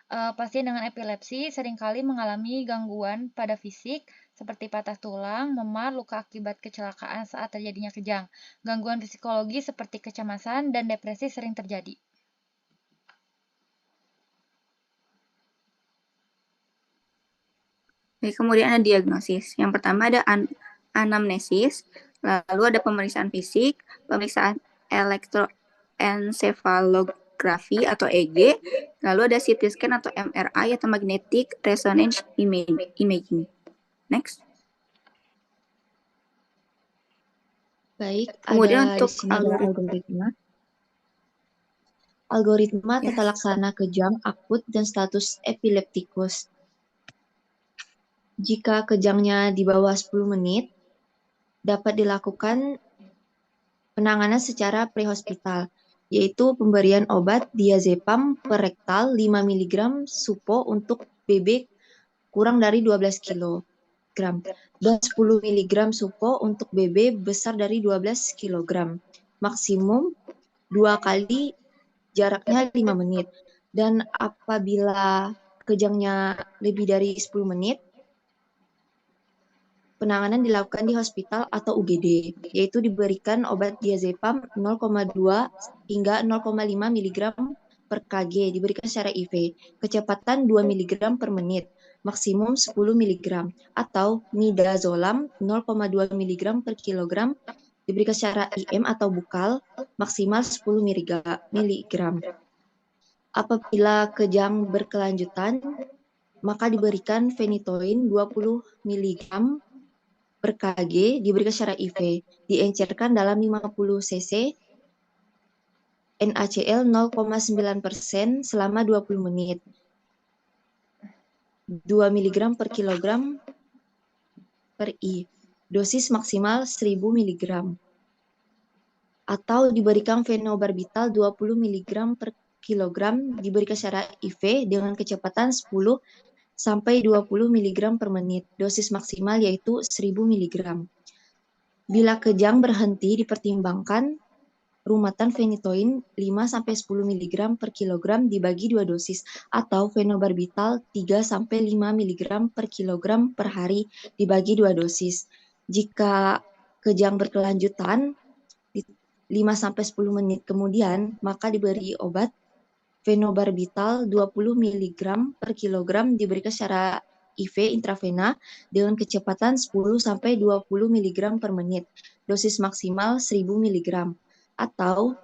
Pasien dengan epilepsi seringkali mengalami gangguan pada fisik seperti patah tulang, memar, luka akibat kecelakaan saat terjadinya kejang. Gangguan psikologi seperti kecemasan dan depresi sering terjadi. Oke, kemudian ada diagnosis. Yang pertama ada anamnesis, lalu ada pemeriksaan fisik, pemeriksaan elektroencephalografi atau EG, lalu ada CT scan atau MRI atau magnetic resonance imaging. Next. Baik, Kemudian di untuk sini adalah algoritma. Algoritma tata laksana kejang akut dan status epileptikus. Jika kejangnya di bawah 10 menit, dapat dilakukan penanganan secara prehospital, yaitu pemberian obat diazepam per rektal 5 mg supo untuk BB kurang dari 12 kg dan 10 mg supo untuk BB besar dari 12 kg. Maksimum 2 kali jaraknya 5 menit. Dan apabila kejangnya lebih dari 10 menit, penanganan dilakukan di hospital atau UGD, yaitu diberikan obat diazepam 0,2 hingga 0,5 mg per kg, diberikan secara IV, kecepatan 2 mg per menit, maksimum 10 mg, atau midazolam 0,2 mg per kilogram, diberikan secara IM atau bukal, maksimal 10 mg. Apabila kejang berkelanjutan, maka diberikan phenytoin 20 mg per kg, diberikan secara IV, diencerkan dalam 50 cc, NaCl 0,9% selama 20 menit, 2 mg per kilogram per I, dosis maksimal 1000 mg. Atau diberikan fenobarbital 20 mg per kilogram, diberikan secara IV dengan kecepatan 10 sampai 20 mg per menit, dosis maksimal yaitu 1000 mg. Bila kejang berhenti, dipertimbangkan rumatan phenytoin 5-10 mg per kilogram dibagi 2 dosis, atau fenobarbital 3-5 mg per kilogram per hari dibagi 2 dosis. Jika kejang berkelanjutan 5-10 menit kemudian, maka diberi obat fenobarbital 20 mg per kilogram diberikan secara IV intravena dengan kecepatan 10-20 mg per menit, dosis maksimal 1000 mg, atau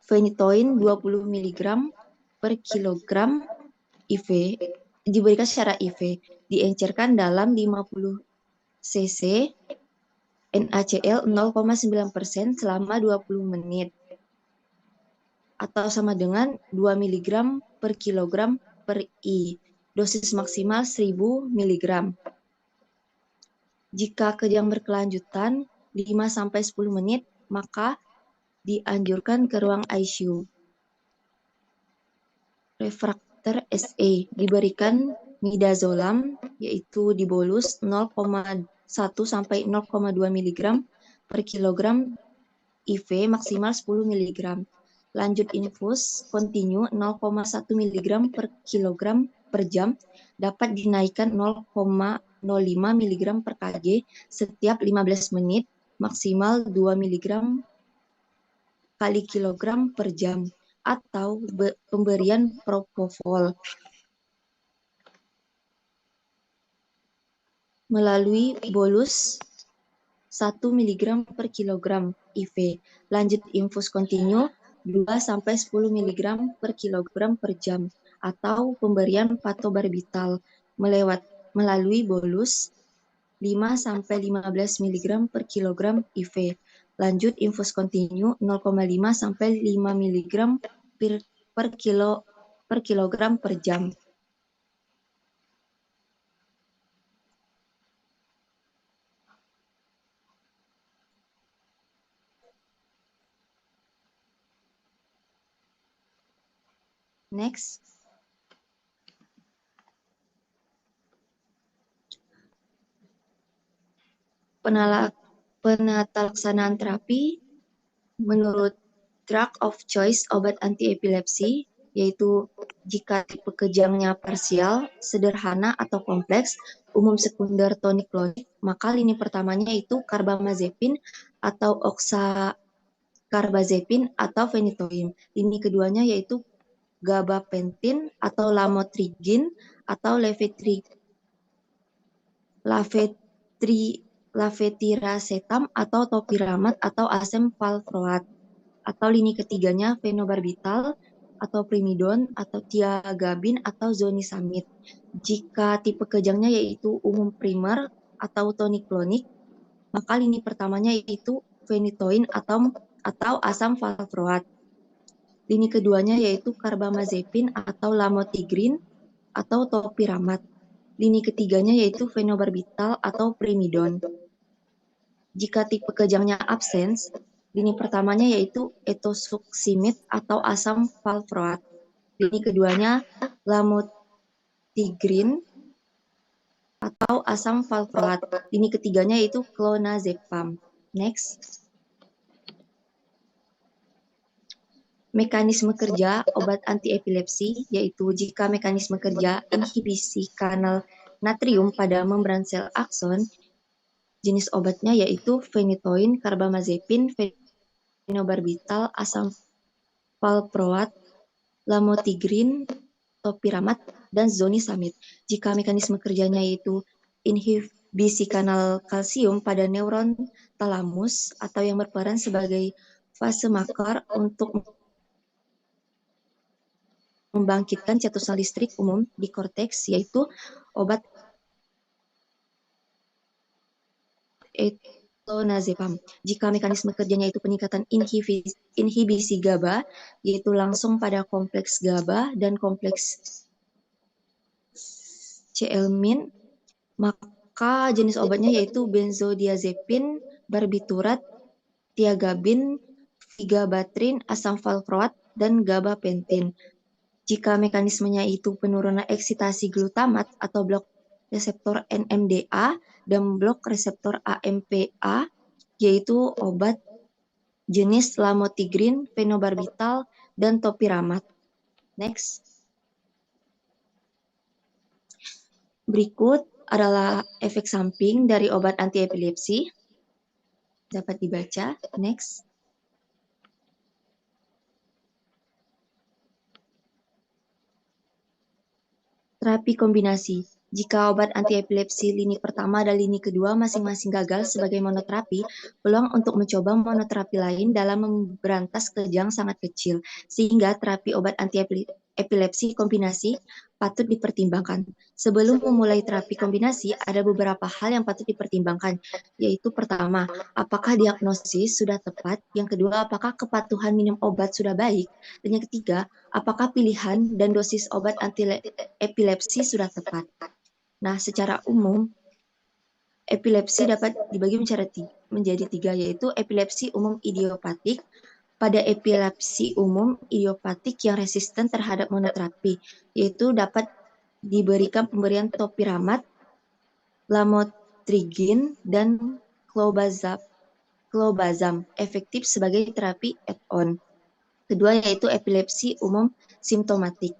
phenytoin 20 mg per kilogram IV diberikan secara IV, diencerkan dalam 50 cc, NaCl 0,9% selama 20 menit, atau sama dengan 2 mg per kilogram per I, dosis maksimal 1000 mg. Jika kejang berkelanjutan 5-10 menit, maka dianjurkan ke ruang ICU. Refraktor SE diberikan midazolam, yaitu dibolus 0,1 sampai 0,2 mg per kilogram IV maksimal 10 mg. Lanjut infus kontinu 0,1 mg per kilogram per jam, dapat dinaikkan 0,05 mg per kg setiap 15 menit, maksimal 2 mg kali kilogram per jam, atau pemberian propofol melalui bolus 1 mg per kilogram IV. Lanjut infus kontinu 2-10 mg per kilogram per jam, atau pemberian patobarbital melalui bolus 5-15 mg per kilogram IV. Lanjut infus kontinu 0,5-5 mg per kilogram per jam. Next. Penata laksanaan terapi menurut drug of choice obat anti epilepsi, yaitu Jika tipe kejangnya parsial, sederhana, atau kompleks, umum sekunder tonik klonik, maka lini pertamanya itu karbamazepin atau oxacarbazepin atau phenytoin. Lini keduanya yaitu gabapentin atau lamotrigin atau levetiracetam atau topiramat atau asam valproat. Atau lini ketiganya fenobarbital atau primidon atau tiagabin atau zonisamid. Jika tipe kejangnya yaitu umum primer atau tonik klonik, maka lini pertamanya yaitu phenytoin atau asam valproat. Lini keduanya yaitu karbamazepin atau lamotrigin atau topiramat. Lini ketiganya yaitu fenobarbital atau primidon. Jika tipe kejangnya absens, lini pertamanya yaitu etosuximid atau asam valproat. Lini keduanya lamotrigin atau asam valproat. Lini ketiganya yaitu clonazepam. Next. Mekanisme kerja obat antiepilepsi, yaitu jika mekanisme kerja inhibisi kanal natrium pada membran sel akson, jenis obatnya yaitu phenytoin, karbamazepin, fenobarbital, asam valproat, lamotrigin, topiramat, dan zonisamid. Jika mekanisme kerjanya yaitu inhibisi kanal kalsium pada neuron talamus atau yang berperan sebagai fase marker untuk membangkitkan cetusel listrik umum di korteks, yaitu obat clonazepam. Jika mekanisme kerjanya itu peningkatan inhibisi GABA, yaitu langsung pada kompleks GABA dan kompleks CL-min, maka jenis obatnya yaitu benzodiazepin, barbiturat, tiagabin, vigabatrin, asam valproat, dan gabapentin. Jika mekanismenya itu penurunan eksitasi glutamat atau blok reseptor NMDA dan blok reseptor AMPA, yaitu obat jenis lamotrigin, fenobarbital, dan topiramat. Next. Berikut adalah efek samping dari obat antiepilepsi. Dapat dibaca. Next. Terapi kombinasi. Jika obat antiepilepsi lini pertama dan lini kedua masing-masing gagal sebagai monoterapi, peluang untuk mencoba monoterapi lain dalam memberantas kejang sangat kecil, sehingga terapi obat antiepilepsi kombinasi patut dipertimbangkan. Sebelum memulai terapi kombinasi, ada beberapa hal yang patut dipertimbangkan, yaitu pertama, apakah diagnosis sudah tepat, yang kedua, apakah kepatuhan minum obat sudah baik, dan yang ketiga, apakah pilihan dan dosis obat antiepilepsi sudah tepat. Nah, secara umum, epilepsi dapat dibagi menjadi tiga, yaitu epilepsi umum idiopatik. Pada epilepsi umum idiopatik yang resisten terhadap monoterapi, yaitu dapat diberikan pemberian topiramat, lamotrigin, dan clobazam efektif sebagai terapi add-on. Kedua yaitu epilepsi umum simptomatik.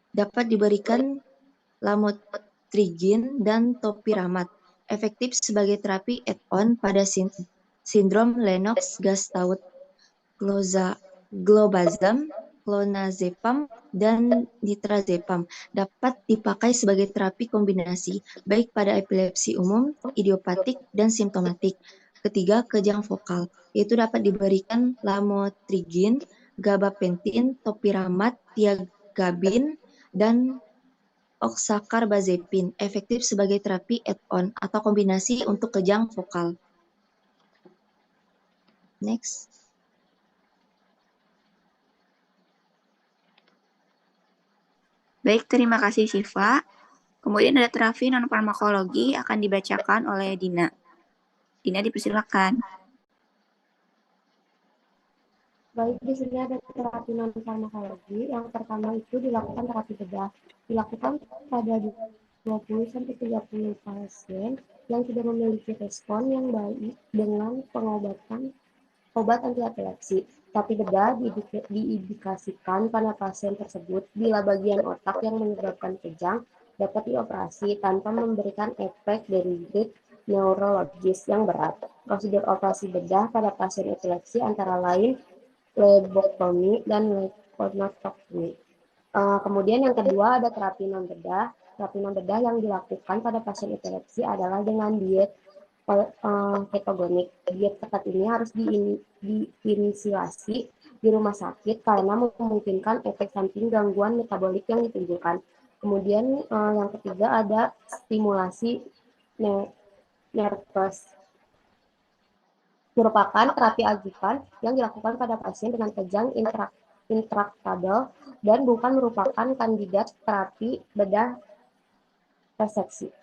Dapat diberikan lamotrigin dan topiramat efektif sebagai terapi add-on pada sindrom Lennox-Gastaut, clobazam, clonazepam, dan nitrazepam dapat dipakai sebagai terapi kombinasi baik pada epilepsi umum, idiopatik, dan simptomatik. Ketiga, kejang vokal, yaitu dapat diberikan lamotrigin, gabapentin, topiramat, tiagabin, dan oxacarbazepin efektif sebagai terapi add-on atau kombinasi untuk kejang vokal. Next. Baik, terima kasih Syifa. Kemudian ada terapi non-farmakologi akan dibacakan oleh Dina. Dina dipersilakan. Baik, di sini ada terapi non-farmakologi. Yang pertama itu dilakukan terapi bedah. Dilakukan pada 20-30 pasien yang tidak memiliki respon yang baik dengan pengobatan obat anti epilepsi. Terapi bedah diindikasikan pada pasien tersebut bila bagian otak yang menyebabkan kejang dapat dioperasi tanpa memberikan efek derivat neurologis yang berat. Prosedur operasi bedah pada pasien epilepsi antara lain lebektomi dan leponektomi. Kemudian yang kedua ada terapi non bedah. Terapi non bedah yang dilakukan pada pasien epilepsi adalah dengan diet ketogenik. Diet ketat ini harus diinisiasi di rumah sakit karena memungkinkan efek samping gangguan metabolik yang ditimbulkan. Kemudian yang ketiga ada stimulasi nervous, merupakan terapi ajukan yang dilakukan pada pasien dengan kejang intraktabel dan bukan merupakan kandidat terapi bedah resepsi.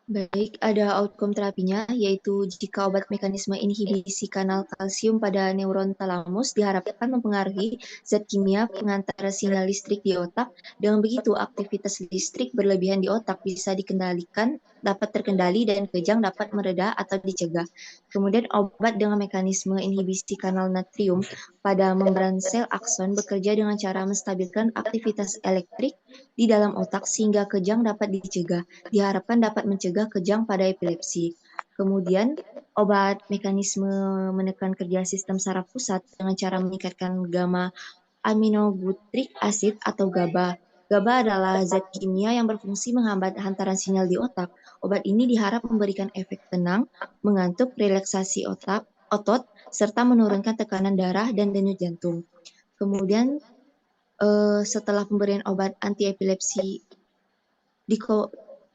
Baik, ada outcome terapinya, yaitu jika obat mekanisme inhibisi kanal kalsium pada neuron talamus diharapkan mempengaruhi zat kimia pengantar sinyal listrik di otak. Dengan begitu, aktivitas listrik berlebihan di otak bisa dikendalikan, dapat terkendali, dan kejang dapat mereda atau dicegah. Kemudian, obat dengan mekanisme inhibisi kanal natrium pada membran sel akson bekerja dengan cara menstabilkan aktivitas elektrik di dalam otak sehingga kejang dapat dicegah. Diharapkan dapat mencegah kejang pada epilepsi. Kemudian, obat mekanisme menekan kerja sistem saraf pusat dengan cara meningkatkan gamma aminobutyric acid atau GABA. GABA adalah zat kimia yang berfungsi menghambat hantaran sinyal di otak. Obat ini diharap memberikan efek tenang, mengantuk, relaksasi otot, serta menurunkan tekanan darah dan denyut jantung. Kemudian, setelah pemberian obat antiepilepsi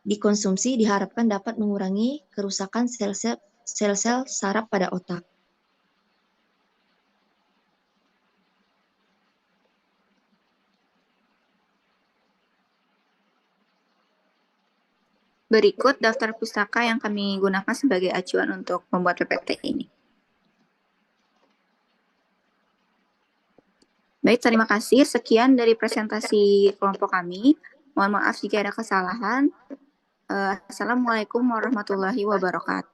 dikonsumsi diharapkan dapat mengurangi kerusakan sel-sel saraf pada otak. Berikut daftar pustaka yang kami gunakan sebagai acuan untuk membuat PPT ini. Baik, terima kasih. Sekian dari presentasi kelompok kami. Mohon maaf jika ada kesalahan. Assalamualaikum warahmatullahi wabarakatuh.